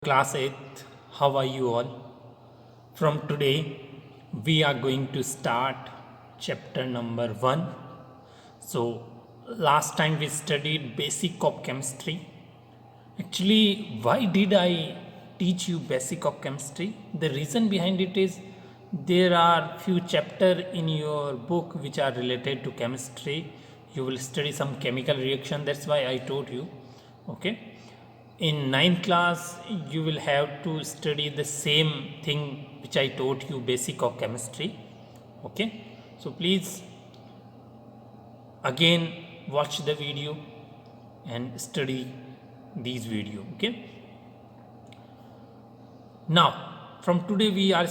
Class 8th, how are you all? From today, we are going to start chapter number 1. So, last time we studied basic of chemistry. Actually, why did I teach you basic of chemistry? The reason behind it is there are few chapter in your book which are related to chemistry. You will study some chemical reaction. That's why I told you. Okay, in ninth class you will have to study the same thing which I taught you, basic of chemistry. Okay, so please again watch the video and study these video. Okay, now from today we are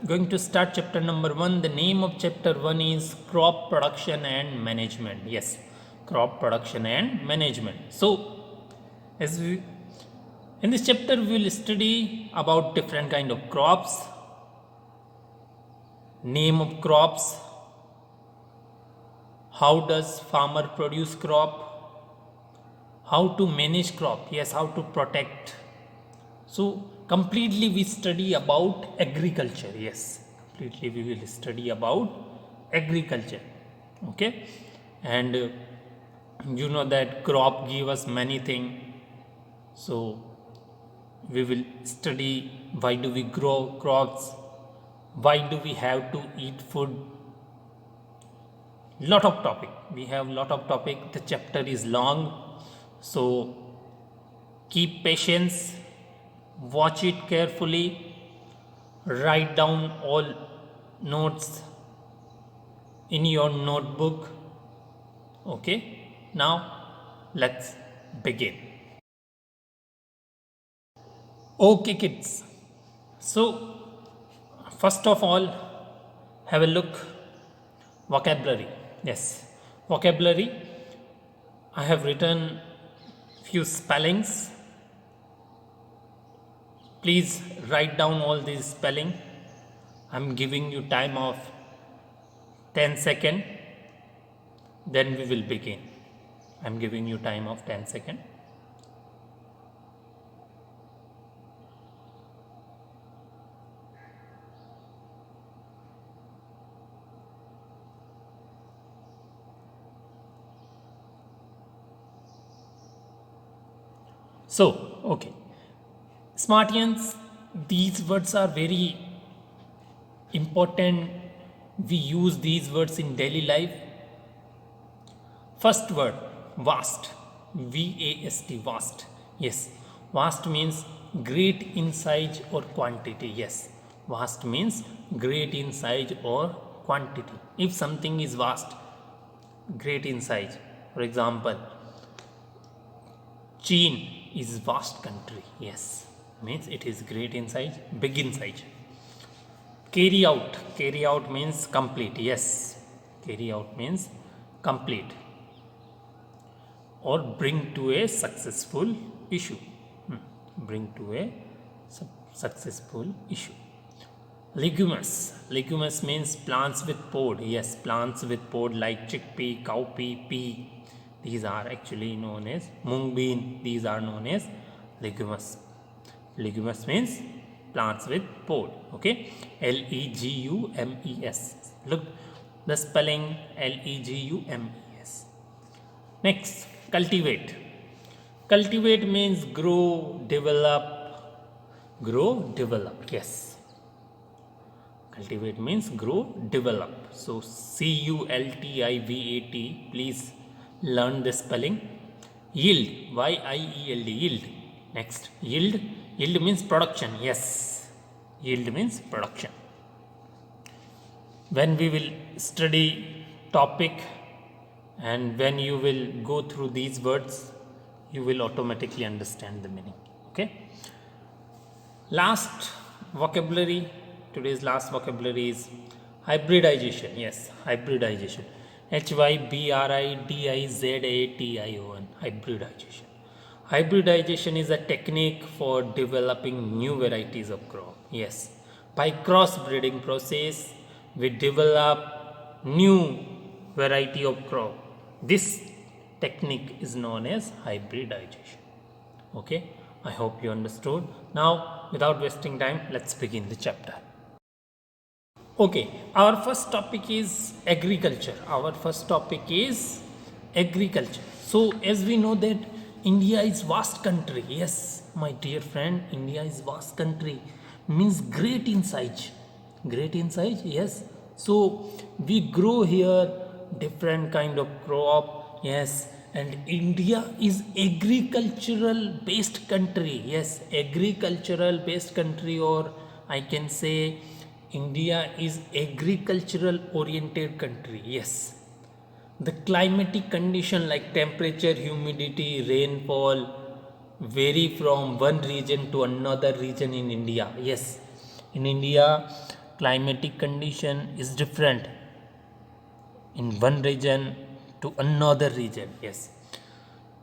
going to start chapter number 1. The name of chapter 1 is crop production and management. Yes, crop production and management. So as we in this chapter, we will study about different kind of crops, name of crops, how does farmer produce crop, how to manage crop, yes, how to protect. So completely we study about agriculture. Yes, completely we will study about agriculture. Okay, and you know that crop give us many things. So we will study why do we grow crops, why do we have to eat food. Lot of topic, we have lot of topic. The chapter is long, so keep patience, watch it carefully, write down all notes in your notebook. Okay, now let's begin. Okay kids, so first of all, have a look vocabulary. Yes, vocabulary. I have written few spellings. Please write down all these spelling. I'm giving you time of 10 seconds. Then we will begin. I'm giving you time of 10 seconds. So, okay, Smartians, these words are very important. We use these words in daily life. First word, vast, V-A-S-T, vast. Yes, vast means great in size or quantity. Yes, vast means great in size or quantity. If something is vast, great in size, for example, China is vast country. Yes, means it is great in size, big in size. Carry out means complete. Yes, carry out means complete or bring to a successful issue. Bring to a successful issue. Leguminous means plants with pod. Yes, plants with pod like chickpea, cowpea, pea. These are actually known as mung bean. These are known as leguminous. Leguminous means plants with pod. Okay, Legumes. Look the spelling, Legumes. Next, cultivate. Cultivate means grow, develop. Grow, develop. Yes. Cultivate means grow, develop. So Cultivate. Please learn the spelling. Yield, Yield. Yield. Next, yield. Yield means production. Yes, yield means production. When we will study topic and when you will go through these words, you will automatically understand the meaning. Okay, last vocabulary, today's last vocabulary is hybridization. Yes, hybridization, Hybridization. Hybridization. Hybridization is a technique for developing new varieties of crop. Yes, by crossbreeding process we develop new variety of crop. This technique is known as hybridization. Okay, I hope you understood. Now, without wasting time, let's begin the chapter. Okay, our first topic is agriculture. Our first topic is agriculture. So, as we know that India is vast country. Yes, my dear friend, India is vast country. Means great in size. Great in size, yes. So, we grow here different kind of crop. Yes, and India is agricultural based country. Yes, agricultural based country, or I can say India is agricultural oriented country. Yes, the climatic condition like temperature, humidity, rainfall vary from one region to another region in India. Yes, in India climatic condition is different in one region to another region. Yes,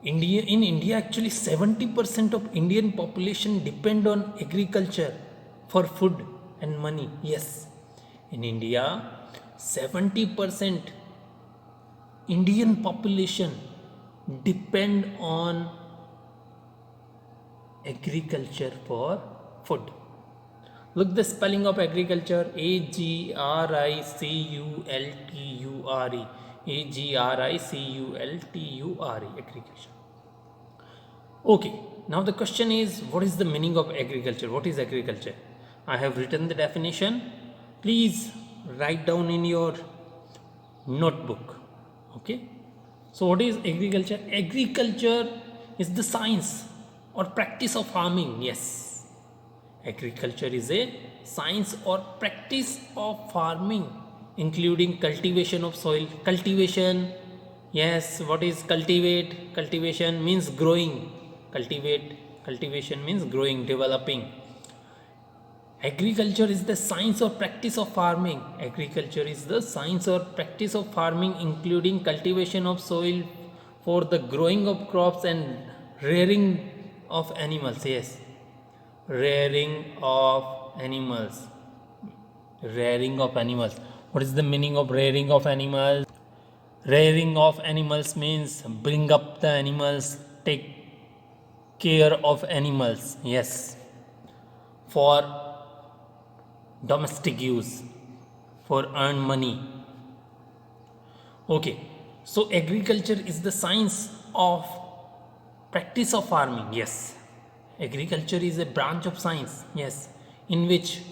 in India actually 70% of Indian population depend on agriculture for food and money. Yes, in India 70% Indian population depend on agriculture for food. Look the spelling of agriculture: Agriculture. Agriculture. Agriculture. Okay, now the question is, what is the meaning of agriculture? What is agriculture? I have written the definition. Please write down in your notebook. Okay, so what is agriculture? Agriculture is the science or practice of farming. Yes, agriculture is a science or practice of farming, including cultivation of soil. Cultivation, yes, what is cultivate? Cultivation means growing. Cultivation means growing, developing. Agriculture is the science or practice of farming. Agriculture is the science or practice of farming, including cultivation of soil for the growing of crops and rearing of animals. Yes, rearing of animals. Rearing of animals. What is the meaning of rearing of animals? Rearing of animals means bring up the animals, take care of animals. Yes, for domestic use, for earn money. Okay, so agriculture is the science of practice of farming. Yes, agriculture is a branch of science. Yes, in which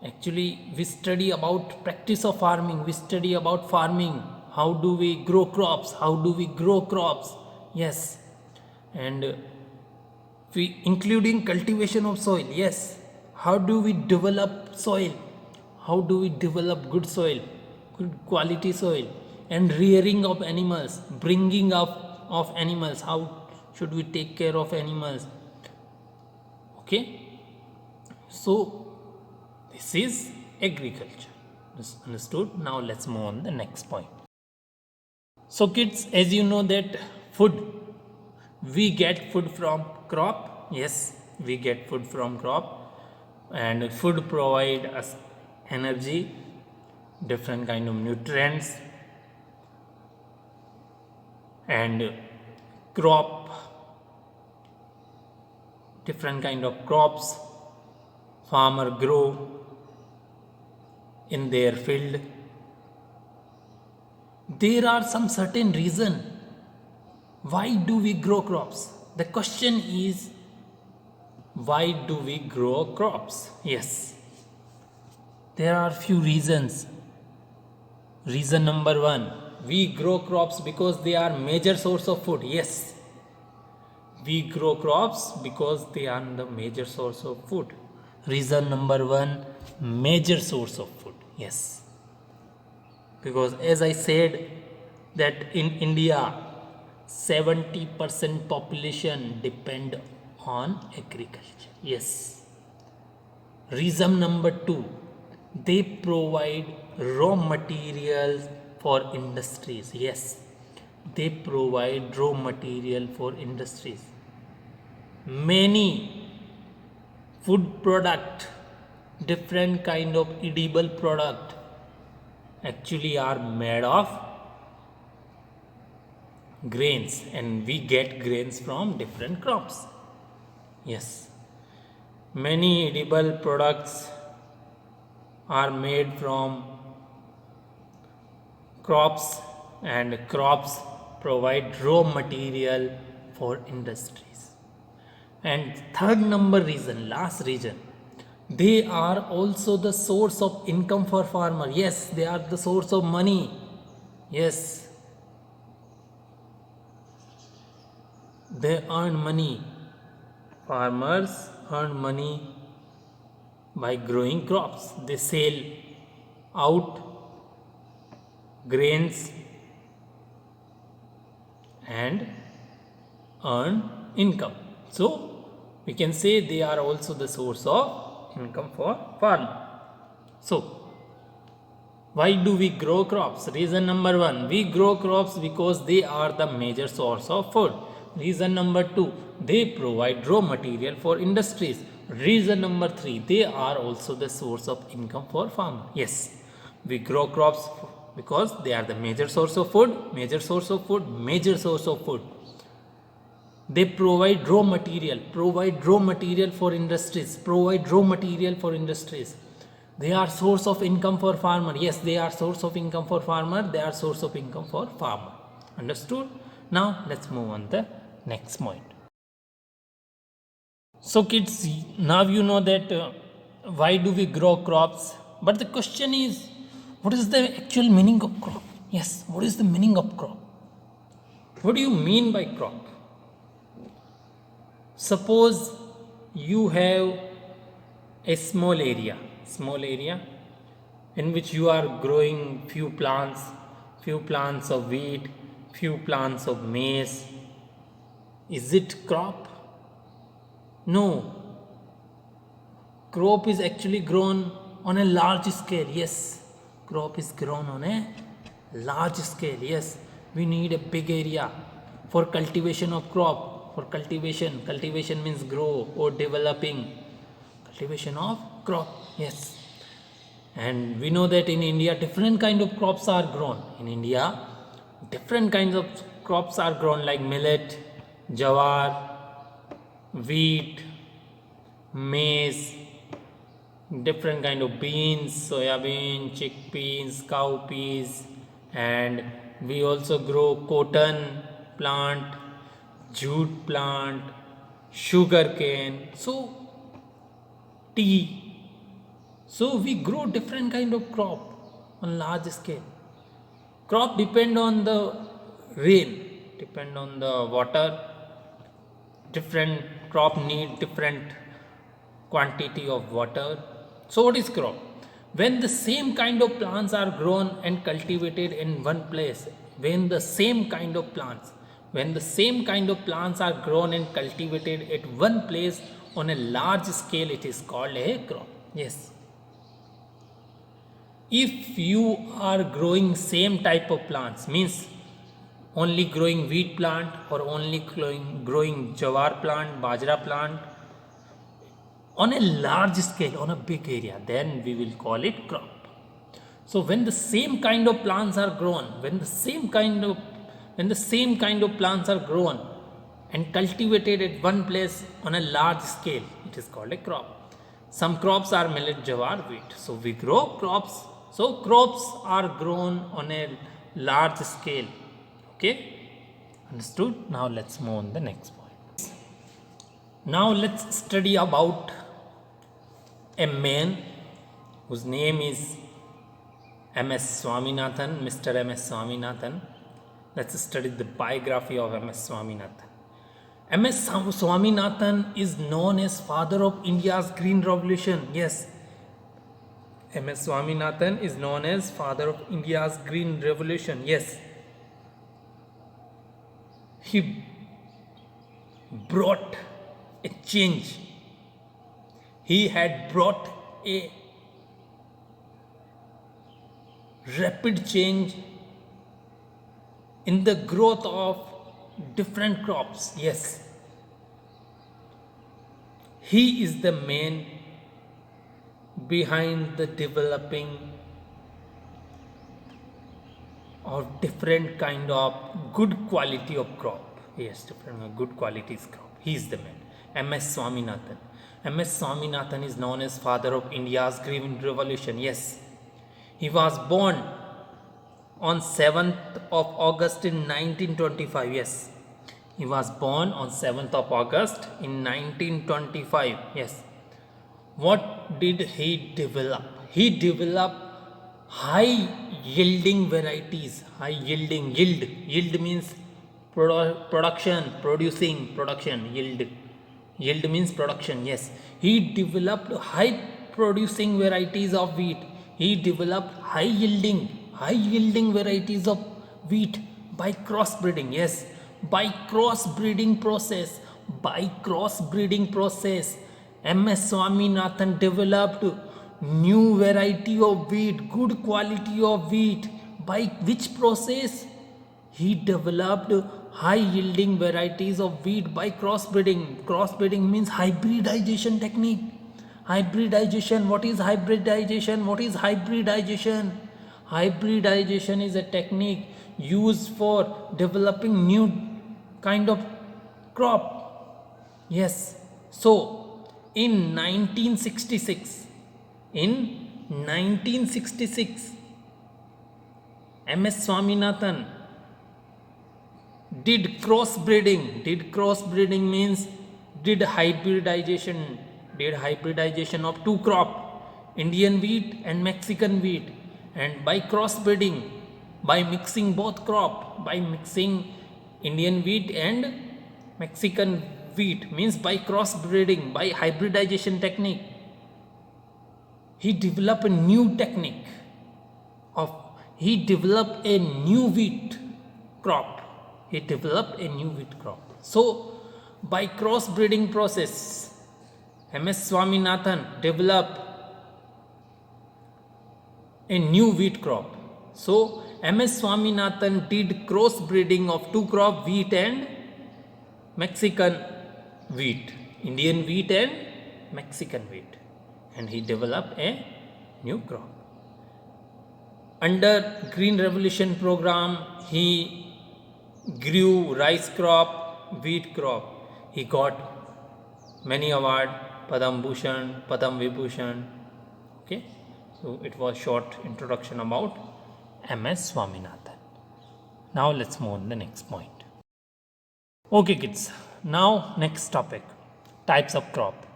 actually we study about practice of farming. We study about farming. How do we grow crops? How do we grow crops? Yes, and we including cultivation of soil. Yes, how do we develop soil? How do we develop good soil, good quality soil? And rearing of animals, bringing up of animals. How should we take care of animals? Okay, so this is agriculture. Understood? Now let's move on the next point. So kids, as you know that food, we get food from crop. Yes, we get food from crop, and food provide us energy, different kind of nutrients, and crop, different kind of crops farmer grow in their field. There are some certain reason why do we grow crops. The question is, why do we grow crops? Yes, there are few reasons. Reason number one, we grow crops because they are major source of food. Yes, we grow crops because they are the major source of food. Reason number one, major source of food. Yes, because as I said that in India 70% population depend on agriculture. Yes. Reason number two, they provide raw materials for industries. Yes, they provide raw material for industries. Many food product, different kind of edible product actually are made of grains, and we get grains from different crops. Yes. Many edible products are made from crops, and crops provide raw material for industries. And third number reason, last reason, they are also the source of income for farmer. Yes, they are the source of money. Yes, they earn money. Farmers earn money by growing crops. They sell out grains and earn income. So we can say they are also the source of income for farmer. So why do we grow crops? Reason number one, we grow crops because they are the major source of food. Reason number two, they provide raw material for industries. Reason number three, they are also the source of income for farmer. Yes, we grow crops because they are the major source of food, major source of food, major source of food. They provide raw material for industries, they are source of income for farmer. Yes, they are source of income for farmer, they are source of income for farmer. Understood? Now let's move on the next point. So kids, now you know that why do we grow crops, but the question is, what is the actual meaning of crop? Yes, what is the meaning of crop? What do you mean by crop? Suppose you have a small area in which you are growing few plants of wheat, few plants of maize. Is it crop? No. Crop is actually grown on a large scale. Yes, crop is grown on a large scale. Yes, we need a big area for cultivation of crop. For cultivation means grow or developing. Cultivation of crop. Yes, and we know that in India different kind of crops are grown. In India, different kinds of crops are grown like millet, jawar, wheat, maize, different kind of beans, soybean, chickpeas, cowpeas, and we also grow cotton plant, jute plant, sugar cane, so tea. So we grow different kind of crop on large scale. Crop depend on the rain, depend on the water. Different crop need different quantity of water. So what is crop? When the same kind of plants are grown and cultivated in one place, when the same kind of plants are grown and cultivated at one place on a large scale, it is called a crop. Yes. If you are growing same type of plants, means only growing wheat plant or only growing jawar plant, bajra plant on a large scale, on a big area, then we will call it crop. So when the same kind of plants are grown, when the same kind of plants are grown and cultivated at one place on a large scale, it is called a crop. Some crops are millet, jawar, wheat. So we grow crops. So crops are grown on a large scale. Okay, understood? Now let's move on the next point. Now let's study about a man whose name is M.S. Swaminathan, Mr. M.S. Swaminathan. Let's study the biography of M.S. Swaminathan. M.S. Swaminathan is known as father of India's Green Revolution. Yes, M.S. Swaminathan is known as father of India's Green Revolution. Yes, he brought a change. He had brought a rapid change in the growth of different crops. Yes, he is the man behind the developing of different kind of good quality of crop. Yes, different good qualities crop. He is the man. M.S. Swaminathan. M.S. Swaminathan is known as father of India's Green Revolution. Yes, he was born on 7th of August in 1925. Yes, he was born on 7th of August in 1925. Yes. What did he develop? He developed high yielding varieties. High yielding, yield means production, producing, production, yield means production. Yes, he developed high producing varieties of wheat. He developed high yielding varieties of wheat by crossbreeding. Yes, by crossbreeding process. MS Swaminathan developed new variety of wheat, good quality of wheat. By which process? He developed high yielding varieties of wheat by crossbreeding. Crossbreeding means hybridization technique. Hybridization. What is hybridization? Hybridization is a technique used for developing new kind of crop. Yes. So in 1966, MS Swaminathan did crossbreeding means did hybridization of two crop, Indian wheat and Mexican wheat. And by crossbreeding, by mixing both crop, by mixing Indian wheat and Mexican wheat, means by crossbreeding, by hybridization technique, he developed a new technique of, he developed a new wheat crop. So by crossbreeding process, MS Swaminathan developed a new wheat crop. So MS Swaminathan did crossbreeding of two crop, wheat and Mexican wheat, Indian wheat and Mexican wheat, and he developed a new crop. Under Green Revolution program, he grew rice crop, wheat crop. He got many awards, Padam Bhushan, Padam Vibhushan. Okay, so it was short introduction about MS Swaminathan. Now let's move on the next point. Okay kids, now next topic, types of crop.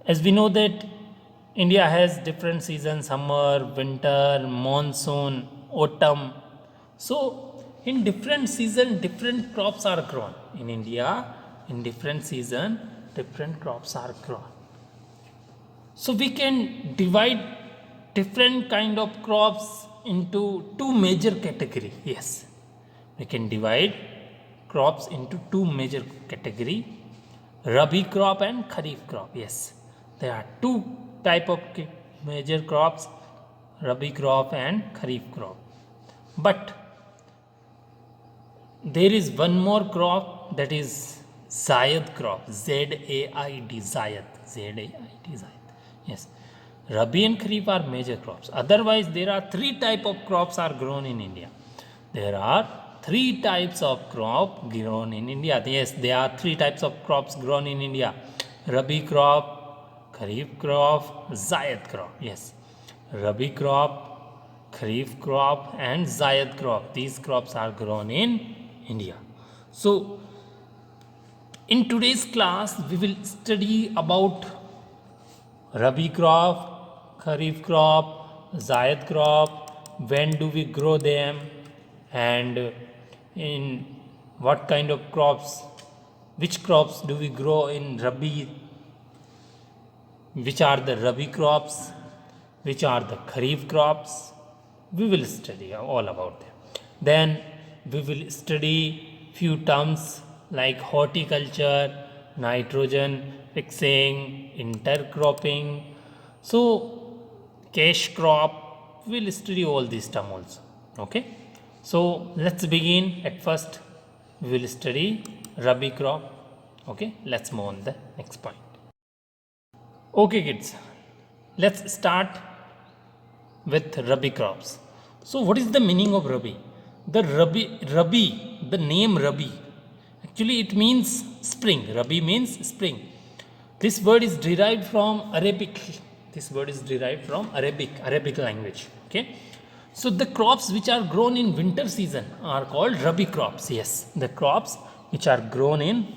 As we know that India has different seasons, summer, winter, monsoon, autumn. So in different season, different crops are grown. In India, in different season, different crops are grown. So we can divide different kind of crops into two major category. Yes, we can divide crops into two major category, Rabi crop and Kharif crop. Yes, there are two type of major crops, Rabi crop and Kharif crop. But there is one more crop, that is Zaid crop, Z-A-I-D, Zaid. Yes, Rabi and Kharif are major crops. Otherwise, there are three type of crops are grown in India. There are three types of crop grown in India. Yes, there are three types of crops grown in India: Rabi crop, Kharif crop, Zaid crop. Yes, Rabi crop, Kharif crop and Zaid crop. These crops are grown in India. So in today's class, we will study about Rabi crop, Kharif crop, Zaid crop, when do we grow them, and in what kind of crops, which crops do we grow in Rabi, which are the Rabi crops, which are the Kharif crops. We will study all about them. Then we will study few terms like horticulture, nitrogen fixing, intercropping. So cash crop, we will study all these terms also. Okay, so let's begin. At first we will study Rabi crop. Okay, let's move on the next point. Okay kids, let's start with Rabi crops. So what is the meaning of Rabi? The name Rabi Actually, it means spring. Rabi means spring. This word is derived from Arabic. This word is derived from Arabic language. Okay. So the crops which are grown in winter season are called Rabi crops. Yes, the crops which are grown in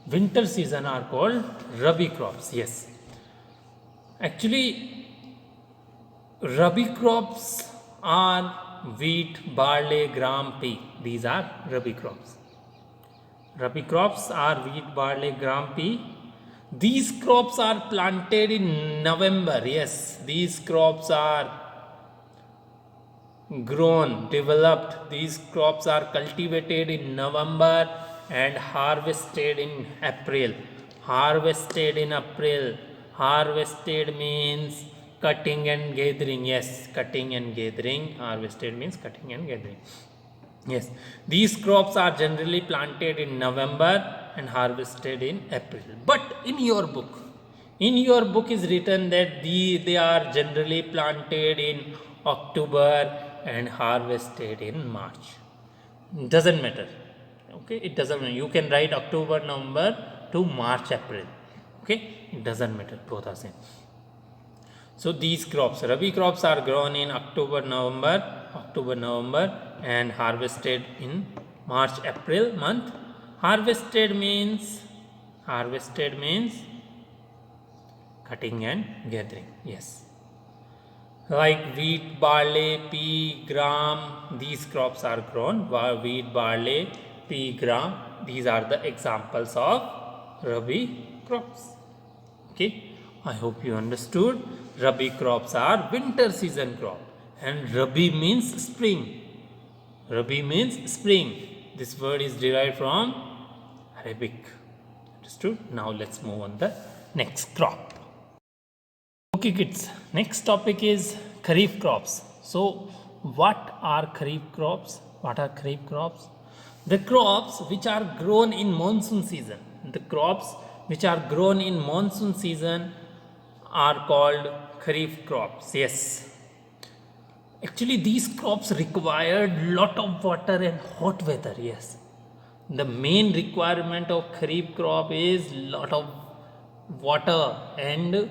winter season are called Rabi crops. Yes. Actually, Rabi crops are wheat, barley, gram, pea. These are Rabi crops. Rabi crops are wheat, barley, gram, pea. These crops are planted in November. Yes, these crops are grown, developed. These crops are cultivated in November and harvested in April. Harvested in April. Harvested means cutting and gathering. Yes, cutting and gathering. Harvested means cutting and gathering. Yes, these crops are generally planted in November and harvested in April. But in your book is written that they are generally planted in October and harvested in March. Doesn't matter. Okay, it doesn't matter. You can write October, November to March, April. Okay, it doesn't matter. Both are same. So these crops, Rabi crops are grown in October, November and harvested in March, April month. Harvested means cutting and gathering. Yes. Like wheat, barley, pea, gram, these crops are grown. Wheat, barley, pea, gram, these are the examples of Rabi crops. Okay, I hope you understood. Rabi crops are winter season crop and Rabi means spring. Rabi means spring. This word is derived from Arabic. Understood? Now let's move on the next crop. Okay kids, next topic is Kharif crops. So what are Kharif crops? What are Kharif crops? The crops which are grown in monsoon season. The crops which are grown in monsoon season are called Kharif crops. Yes. Actually, these crops required lot of water and hot weather. Yes. The main requirement of Kharif crop is lot of water and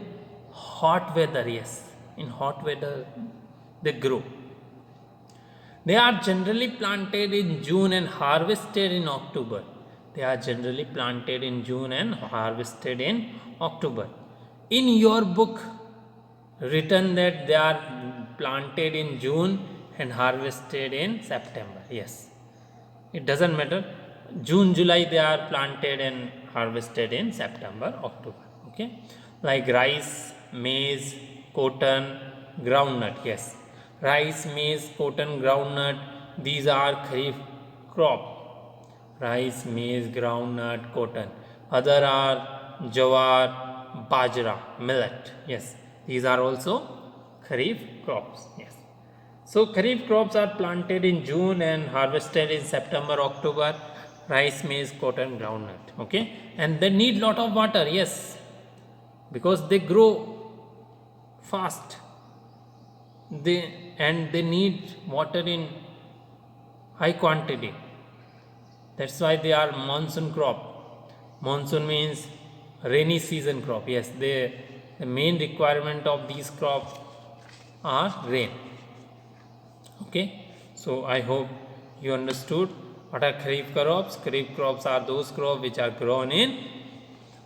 hot weather. Yes. In hot weather, they grow. They are generally planted in June and harvested in October. They are generally planted in June and harvested in October. In your book, written that they are planted in June and harvested in September. Yes, it doesn't matter. June, July, they are planted and harvested in September, October. Okay, like rice, maize, cotton, groundnut. Yes, rice, maize, cotton, groundnut, these are Kharif crop. Rice, maize, groundnut, cotton. Other are jawar, bajra, millet. Yes, these are also Kharif crops. Yes. So Kharif crops are planted in June and harvested in September, October. Rice, maize, cotton, groundnut. Okay, and they need lot of water. Yes, because they grow fast. They need water in high quantity. That's why they are monsoon crop. Monsoon means rainy season crop. Yes, the main requirement of these crops are rain. Okay, so I hope you understood what are Kharif crops. Kharif crops are those crops which are grown in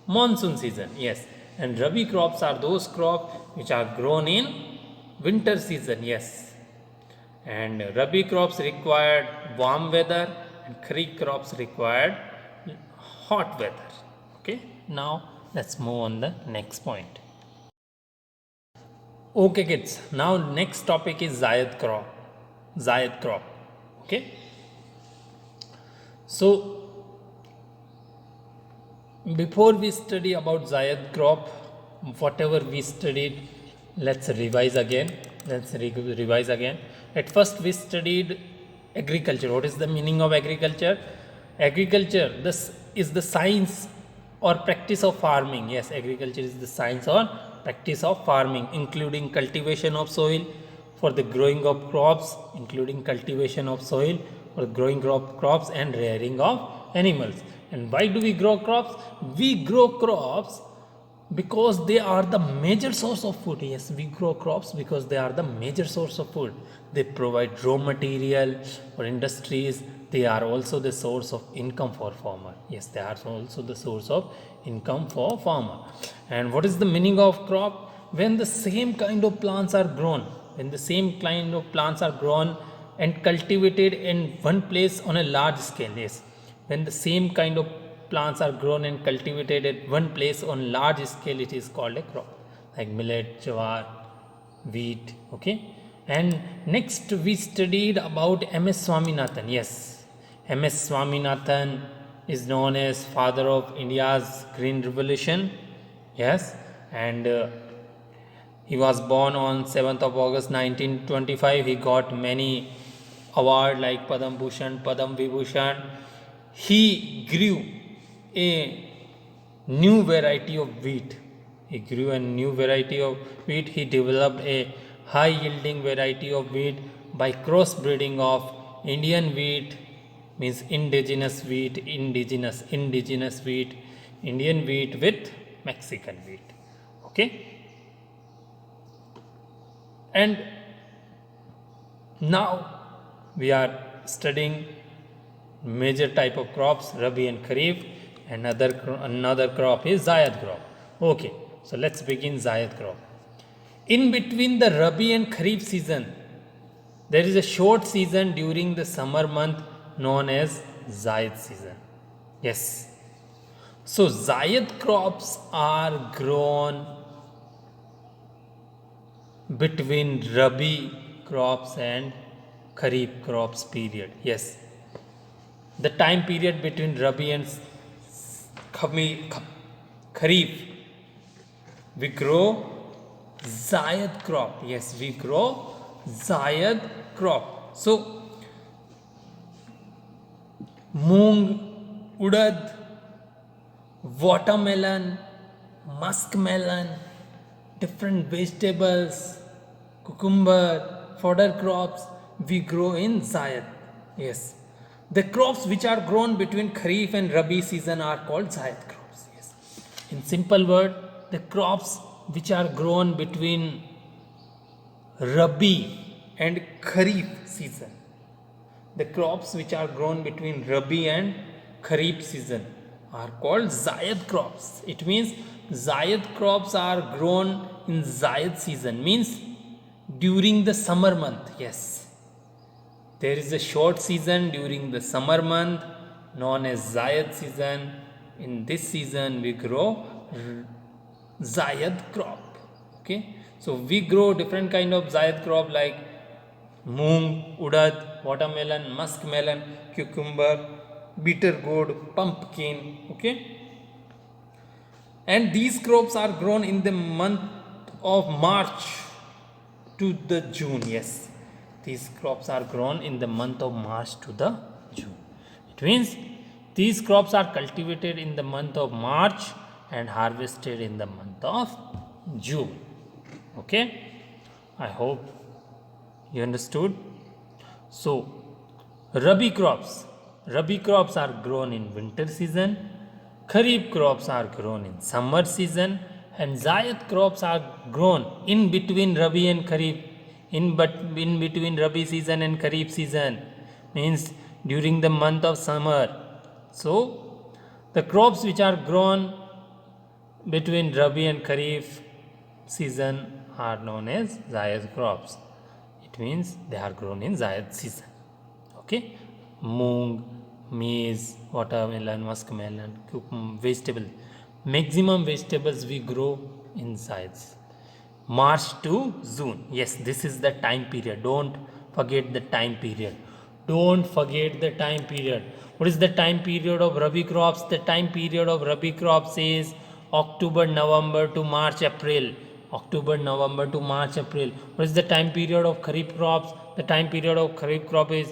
monsoon season. Yes, and Rabi crops are those crops which are grown in winter season. Yes, and Rabi crops required warm weather and Kharif crops required hot weather. Okay, now let's move on the next point. Okay kids, now next topic is Zayed crop. Zayed crop. Okay, so before we study about Zayed crop, whatever we studied, let's revise again. At first we studied agriculture. What is the meaning of agriculture? Agriculture, this is the science or practice of farming. Yes, agriculture is the science or practice of farming, including cultivation of soil for the growing of crops, and rearing of animals. And why do we grow crops? We grow crops because they are the major source of food. Yes, we grow crops because they are the major source of food. They provide raw material for industries. They are also the source of income for farmer. Yes, they are also the source of income for farmer. And what is the meaning of crop? When the same kind of plants are grown, when the same kind of plants are grown and cultivated in one place on a large scale. Yes, when the same kind of plants are grown and cultivated at one place on large scale, it is called a crop, like millet, jawar, wheat. Okay. And next we studied about MS Swaminathan. Yes, MS Swaminathan is known as father of India's green revolution. Yes, and he was born on 7th of August 1925. He got many awards like Padam Bhushan, Padam Vibhushan. He grew a new variety of wheat. He grew a new variety of wheat. He developed a high yielding variety of wheat by crossbreeding of Indian wheat, means indigenous wheat, indigenous wheat, Indian wheat with Mexican wheat. Okay. And now we are studying major type of crops, Rabi and Kharif, and another crop is Zayad crop. Okay, so let's begin Zayad crop. In between the Rabi and Kharif season, there is a short season during the summer month known as Zayad season. Yes. So Zayad crops are grown between Rabi crops and Kharif crops period. Yes, the time period between Rabi and Kharif, we grow Zayad crop. Yes, we grow Zayad crop. So moong, udad, watermelon, muskmelon, different vegetables, cucumber, fodder crops we grow in Zayad. Yes. The crops which are grown between Kharif and Rabi season are called Zayad crops. Yes. In simple word, the crops which are grown between Rabi and Kharif season. The crops which are grown between Rabi and Kharif season are called Zayad crops. It means Zayad crops are grown in Zayad season, means during the summer month. Yes, there is a short season during the summer month known as Zayad season. In this season we grow Zayad crop. Okay, so we grow different kind of Zayad crop like moong, udad, watermelon, muskmelon, cucumber, bitter gourd, pumpkin. Okay, and these crops are grown in the month of March to the June. Yes, these crops are grown in the month of March to the June. It means these crops are cultivated in the month of March and harvested in the month of June. Okay, I hope you understood. So Rabi crops are grown in winter season, Kharif crops are grown in summer season, and Zayad crops are grown in between Rabi and Kharif, in between Rabi season and Kharif season, means during the month of summer. So the crops which are grown between Rabi and Kharif season are known as Zayad crops. It means they are grown in Zayad season. Okay, moong, maize, watermelon, muskmelon, vegetable. Maximum vegetables we grow in Zayad. March to June. Yes, this is the time period. Don't forget the time period. Don't forget the time period. What is the time period of Rabi crops? The time period of Rabi crops is October, November to March, April. October, November to March, April. What is the time period of Kharif crops? The time period of Kharif crop is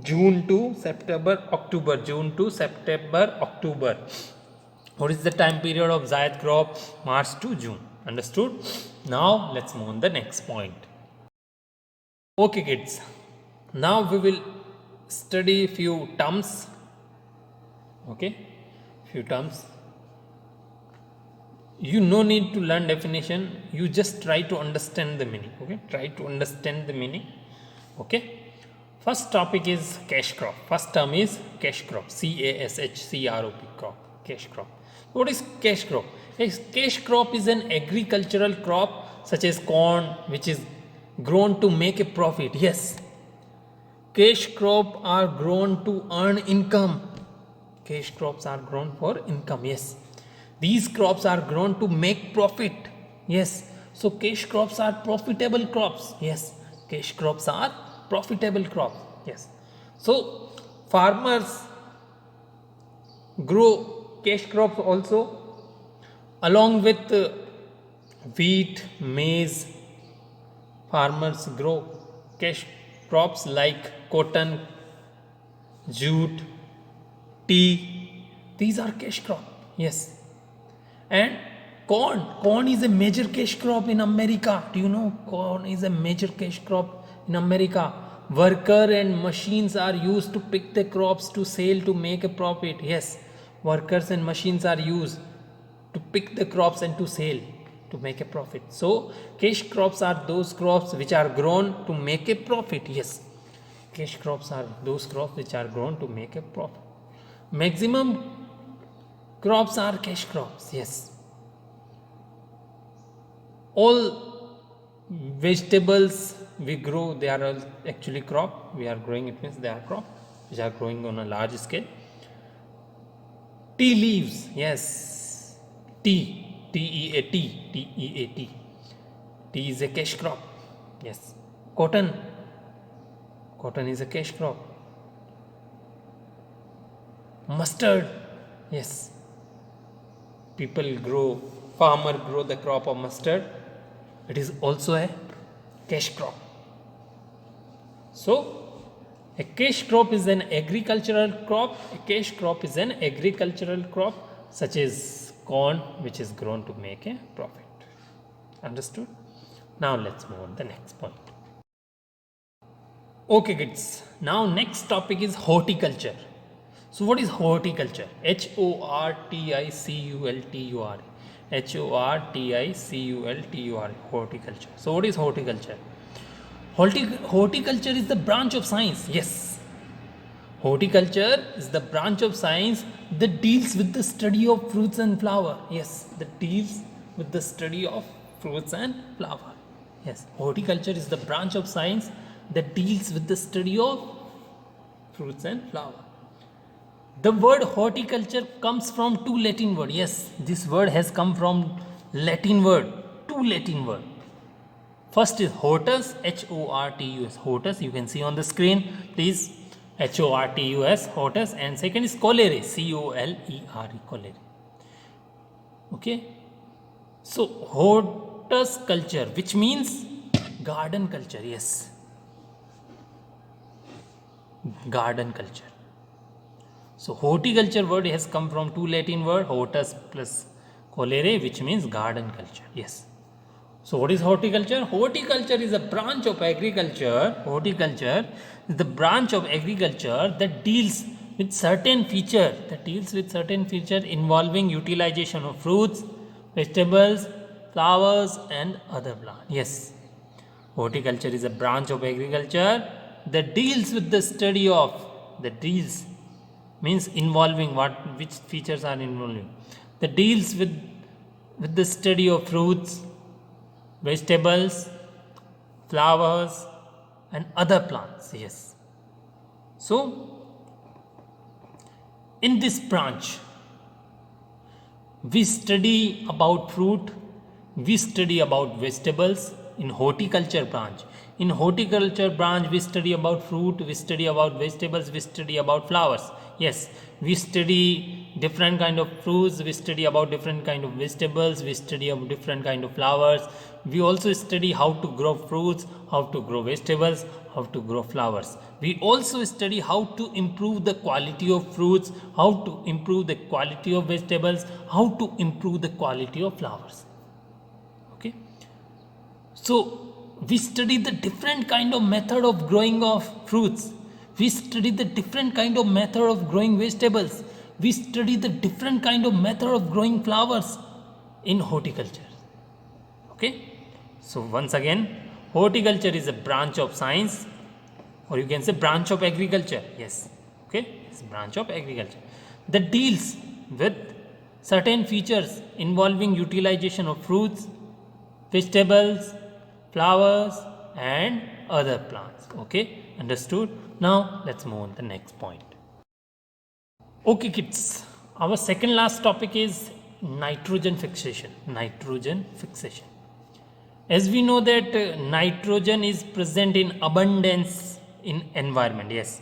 June to September, October. June to September, October. What is the time period of Zayad crop? March to June. Understood? Now let's move on the next point. Okay kids, now we will study few terms Okay, few terms. You no need to learn definition. You just try to understand the meaning. Okay, try to understand the meaning. Okay. First topic is cash crop. First term is cash crop. CASHCROP crop. Cash crop. What is cash crop? Cash crop is an agricultural crop such as corn, which is grown to make a profit. Yes. Cash crop are grown to earn income. Cash crops are grown for income. Yes. These crops are grown to make profit. Yes. So cash crops are profitable crops. Yes. Cash crops are profitable crops. Yes. So farmers grow cash crops also along with wheat, maize. Farmers grow cash crops like cotton, jute, tea. These are cash crop. Yes. And corn is a major cash crop in America. Do you know corn is a major cash crop in America? Worker and machines are used to pick the crops to sell to make a profit. Yes, workers and machines are used to pick the crops and to sell to make a profit. So cash crops are those crops which are grown to make a profit. Yes, cash crops are those crops which are grown to make a profit. Maximum crops are cash crops. Yes, all vegetables we grow, they are all actually crop. We are growing, it means they are crop which are growing on a large scale. Tea leaves, yes, T-E-A-T. Tea is a cash crop. Yes. Cotton is a cash crop. Mustard, yes, farmer grow the crop of mustard. It is also a cash crop. So a cash crop is an agricultural crop. A cash crop is an agricultural crop such as corn, which is grown to make a profit. Understood? Now let's move on to the next point. Okay kids, now next topic is horticulture. So what is horticulture? Horticulture. Horticulture. Horticulture. So what is horticulture? Horticulture is the branch of science. Yes. Horticulture is the branch of science that deals with the study of fruits and flower. Yes, that deals with the study of fruits and flower. Yes, horticulture is the branch of science that deals with the study of fruits and flower. The word horticulture comes from two Latin words. Yes, this word has come from Latin word, two Latin words. First is hortus, H-O-R-T-U-S, hortus, you can see on the screen, please, H-O-R-T-U-S, hortus, and second is colere, C-O-L-E-R-E, colere. Okay, so hortus culture, which means garden culture, yes, garden culture. So horticulture word has come from two Latin word, hortus plus colere, which means garden culture, yes. So what is horticulture? Horticulture is a branch of agriculture. Horticulture is the branch of agriculture that deals with certain feature, involving utilization of fruits, vegetables, flowers and other plants. Yes, horticulture is a branch of agriculture that deals with the study of, that deals means involving which features are involving, that deals with the study of fruits, vegetables, flowers and other plants. Yes, so in this branch we study about fruit, we study about vegetables. In horticulture branch, we study about fruit, we study about vegetables, we study about flowers. Yes, we study different kind of fruits, we study about different kind of vegetables, we study about different kind of flowers. We also study how to grow fruits, how to grow vegetables, how to grow flowers. We also study how to improve the quality of fruits, how to improve the quality of vegetables, how to improve the quality of flowers. Okay, so we study the different kind of method of growing of fruits, we study the different kind of method of growing vegetables, we study the different kind of method of growing flowers in horticulture. Okay, so once again, horticulture is a branch of science, or you can say branch of agriculture. Yes, okay, it's a branch of agriculture that deals with certain features involving utilization of fruits, vegetables, flowers, and other plants. Okay, understood? Now let's move on to the next point. Okay, kids, our second last topic is nitrogen fixation. Nitrogen fixation. As we know that nitrogen is present in abundance in environment. Yes,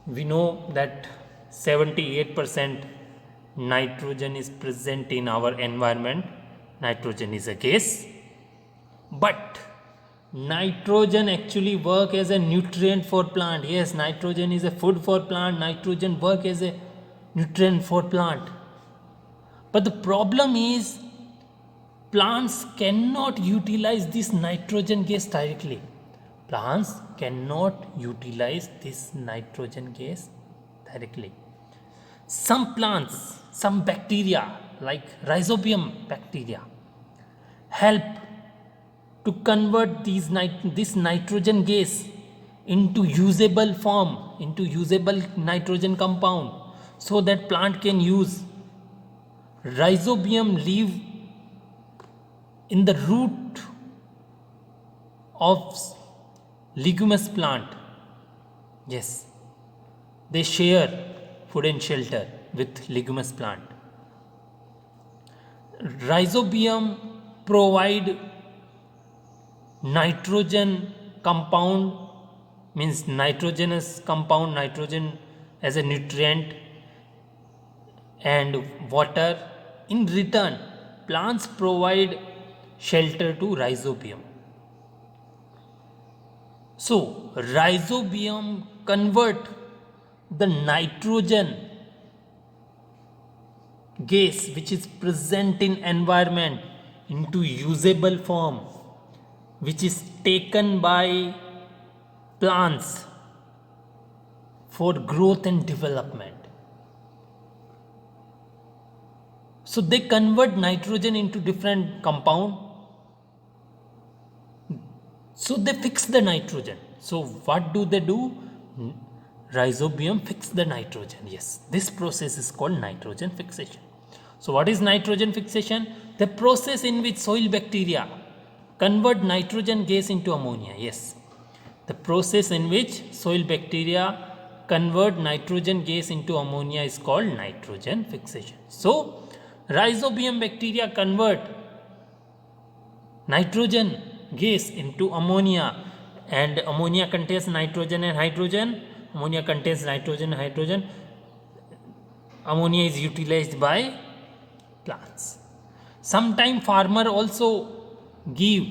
we know that 78% nitrogen is present in our environment. Nitrogen is a gas, but nitrogen actually work as a nutrient for plant. Yes, nitrogen is a food for plant. Nitrogen work as a nutrient for plant. But the problem is plants cannot utilize this nitrogen gas directly. Plants cannot utilize this nitrogen gas directly. Some plants, some bacteria like rhizobium bacteria help to convert this nitrogen gas into usable form, into usable nitrogen compound, so that plant can use. Rhizobium live in the root of leguminous plant. Yes, they share food and shelter with leguminous plant. Rhizobium provide nitrogen compound, means nitrogenous compound, nitrogen as a nutrient, and water. In return, plants provide shelter to rhizobium. So rhizobium convert the nitrogen gas which is present in environment into usable form, which is taken by plants for growth and development. So they convert nitrogen into different compound. So they fix the nitrogen. So what do they do? Rhizobium fix the nitrogen. Yes, this process is called nitrogen fixation. So what is nitrogen fixation? The process in which soil bacteria convert nitrogen gas into ammonia. Yes, the process in which soil bacteria convert nitrogen gas into ammonia is called nitrogen fixation. So rhizobium bacteria convert nitrogen gas into ammonia, and ammonia contains nitrogen and hydrogen. Ammonia contains nitrogen and hydrogen. Ammonia is utilized by plants. Sometimes farmer also give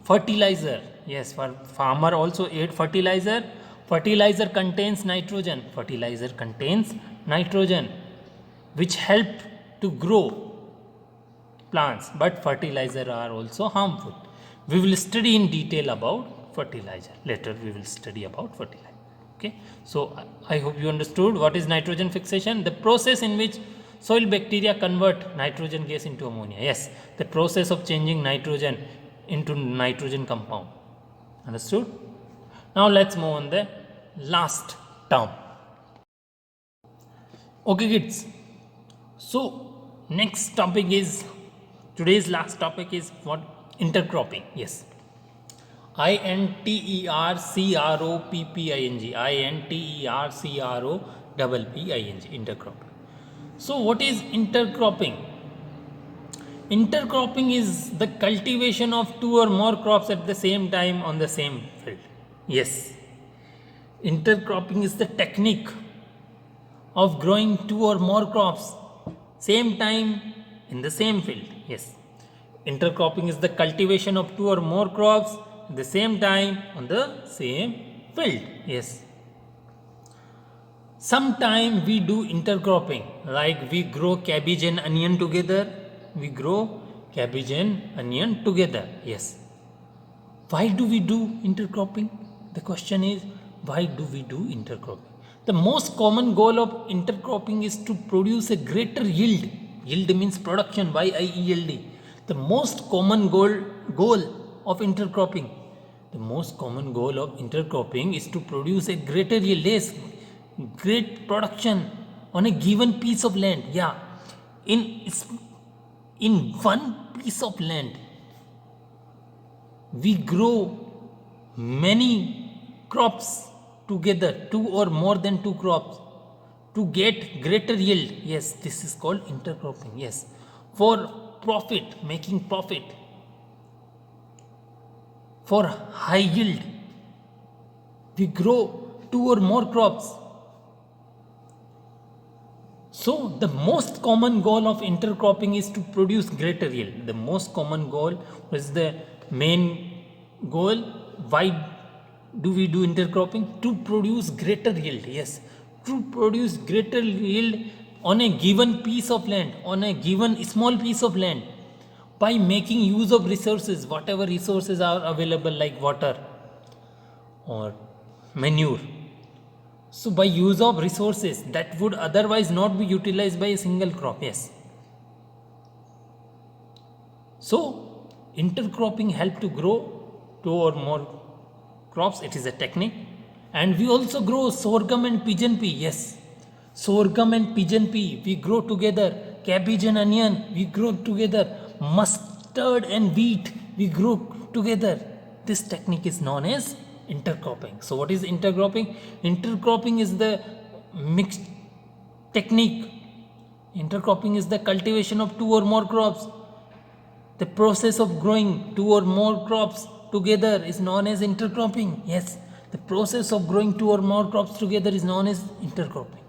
fertilizer. Yes, farmer also add fertilizer. Fertilizer contains nitrogen. Fertilizer contains nitrogen, which help to grow plants, but fertilizer are also harmful. We will study in detail about fertilizer. Later we will study about fertilizer. Okay, so I hope you understood what is nitrogen fixation. The process in which soil bacteria convert nitrogen gas into ammonia. Yes, the process of changing nitrogen into nitrogen compound. Understood? Now let's move on the last term. Okay, kids. So next topic is, today's last topic is what? Intercropping. Yes, intercropping. Intercropping. So what is intercropping? Intercropping is the cultivation of two or more crops at the same time on the same field. Yes, intercropping is the technique of growing two or more crops same time in the same field. Yes, intercropping is the cultivation of two or more crops at the same time on the same field. Yes, sometime we do intercropping, like we grow cabbage and onion together. We grow cabbage and onion together. Yes, why do we do intercropping? The question is, why do we do intercropping? The most common goal of intercropping is to produce a greater yield. Yield means production, yield. The most common goal of intercropping. The most common goal of intercropping is to produce a greater yield, less great production on a given piece of land. Yeah, in one piece of land, we grow many crops together, two or more than two crops, to get greater yield. Yes, this is called intercropping. Yes, for profit, making profit, for high yield, we grow two or more crops. So the most common goal of intercropping is to produce greater yield. The most common goal is the main goal. Why do we do intercropping? To produce greater yield. Yes, to produce greater yield on a given piece of land, on a given small piece of land, by making use of resources, whatever resources are available, like water or manure. So by use of resources that would otherwise not be utilized by a single crop. Yes, so intercropping help to grow two or more crops. It is a technique. And we also grow sorghum and pigeon pea. Yes, sorghum and pigeon pea we grow together. Cabbage and onion we grow together. Mustard and wheat we grow together. This technique is known as intercropping. So what is intercropping? Intercropping is the mixed technique. Intercropping is the cultivation of two or more crops. The process of growing two or more crops together is known as intercropping. Yes, the process of growing two or more crops together is known as intercropping.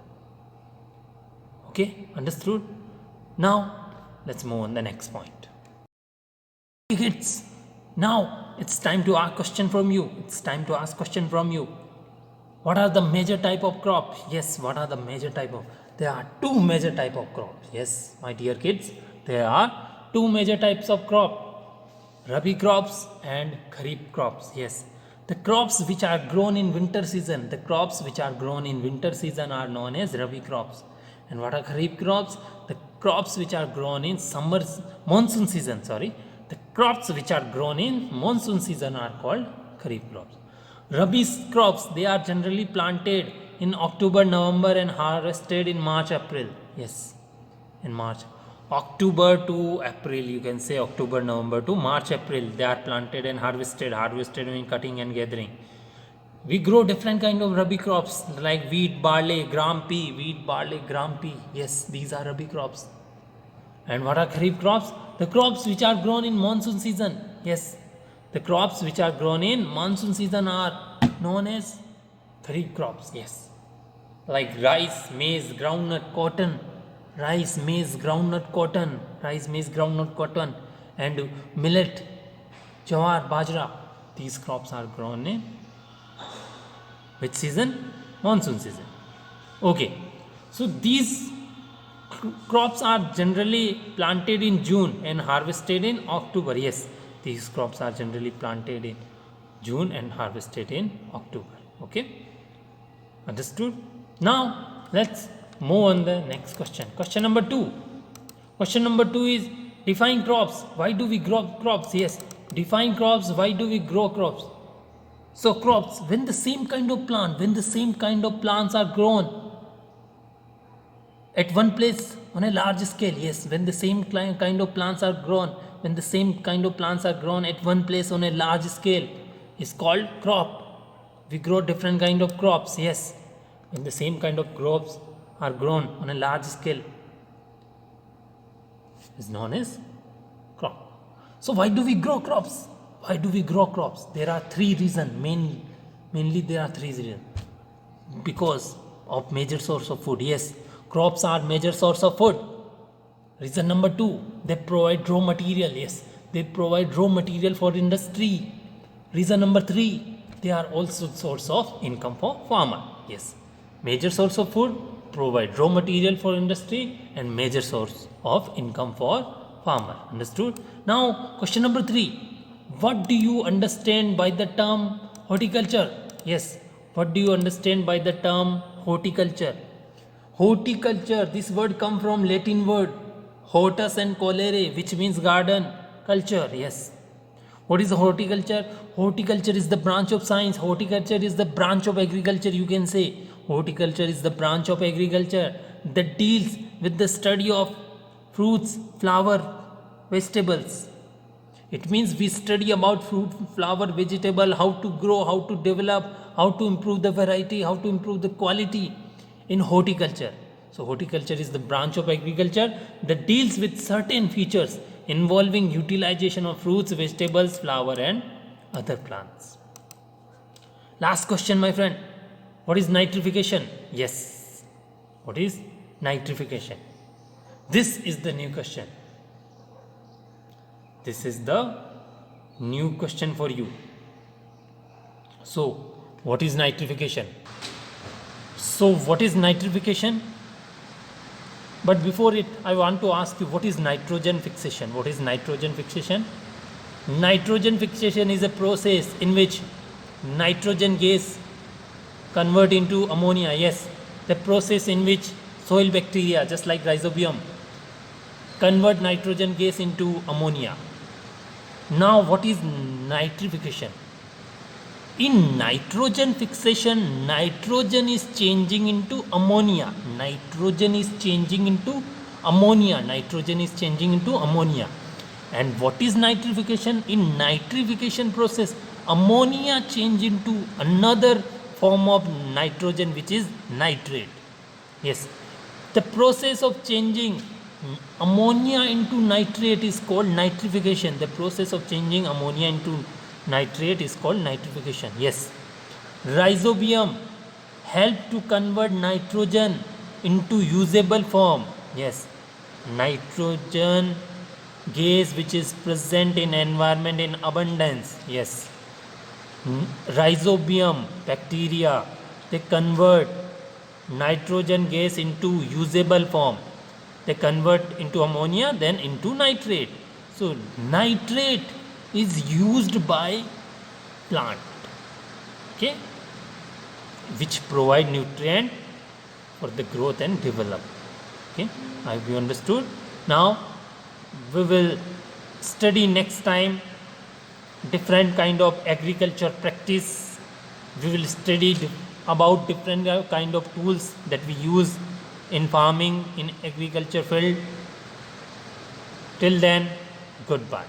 Okay, understood? Now let's move on the next point. Kids, now it's time to ask question from you. It's time to ask question from you. What are the major type of crops? Yes, what are the major type of? There are two major type of crops. Yes, my dear kids, there are two major types of crop: Rabi crops and Kharif crops. Yes, the crops which are grown in winter season, the crops which are grown in winter season are known as Rabi crops. And what are Kharif crops? The crops which are grown in monsoon season. The crops which are grown in monsoon season are called Kharif crops. Rabi crops, they are generally planted in October, November and harvested in March, April. Yes, in March. October to April, you can say October, November to March, April, they are planted and harvested. Harvested means cutting and gathering. We grow different kind of Rabi crops like wheat, barley, gram pea. Wheat, barley, gram pea. Yes, these are Rabi crops. And what are Kharif crops? The crops which are grown in monsoon season. Yes, the crops which are grown in monsoon season are known as Kharif crops. Yes, like rice, maize, groundnut, cotton. Rice, maize, groundnut, cotton. Rice, maize, groundnut, cotton. And millet, jawar, bajra. These crops are grown in which season? Monsoon season. Okay, so these crops are generally planted in June and harvested in October. Yes, these crops are generally planted in June and harvested in October. Okay, understood? Now let's move on the next question. Question number 2. Question number 2 is define crops. Why do we grow crops? Yes, define crops. Why do we grow crops? So crops, when the same kind of plants are grown at one place on a large scale. Yes, when the same kind of plants are grown, at one place on a large scale is called crop. We grow different kind of crops. Yes, when the same kind of crops are grown on a large scale is known as crop. So why do we grow crops? There are three reasons. Mainly there are three reasons. Because of major source of food. Yes, crops are major source of food. Reason number 2, they provide raw material. Yes, they provide raw material for industry. Reason number 3, they are also source of income for farmer. Yes, major source of food, provide raw material for industry, and major source of income for farmer. Understood? Now question number 3, what do you understand by the term horticulture? Yes, what do you understand by the term horticulture. Horticulture, this word come from Latin word hortus and colere, which means garden. Culture, yes. What is horticulture? Horticulture is the branch of science. Horticulture is the branch of agriculture, you can say. Horticulture is the branch of agriculture that deals with the study of fruits, flower, vegetables. It means we study about fruit, flower, vegetable, how to grow, how to develop, how to improve the variety, how to improve the quality in horticulture. So horticulture is the branch of agriculture that deals with certain features involving utilization of fruits, vegetables, flower and other plants. Last question, my friend. What is nitrification? Yes. What is nitrification? This is the new question. This is the new question for you. So, what is nitrification? So, what is nitrification? But before it, I want to ask you, what is nitrogen fixation? What is nitrogen fixation? Nitrogen fixation is a process in which nitrogen gas convert into ammonia. Yes, the process in which soil bacteria, just like rhizobium, convert nitrogen gas into ammonia. Now, what is nitrification? In nitrogen fixation, nitrogen is changing into ammonia. Nitrogen is changing into ammonia. Nitrogen is changing into ammonia. And what is nitrification? In nitrification process, ammonia change into another form of nitrogen, which is nitrate. Yes, the process of changing ammonia into nitrate is called nitrification. The process of changing ammonia into nitrate is called nitrification. Yes, rhizobium help to convert nitrogen into usable form. Yes, nitrogen gas which is present in environment in abundance. Yes, rhizobium bacteria, they convert nitrogen gas into usable form. They convert into ammonia, then into nitrate. So nitrate is used by plant, okay, which provide nutrient for the growth and develop. Okay, I hope you understood. Now we will study next time different kind of agriculture practice. We will study about different kind of tools that we use in farming, in agriculture field. Till then, goodbye.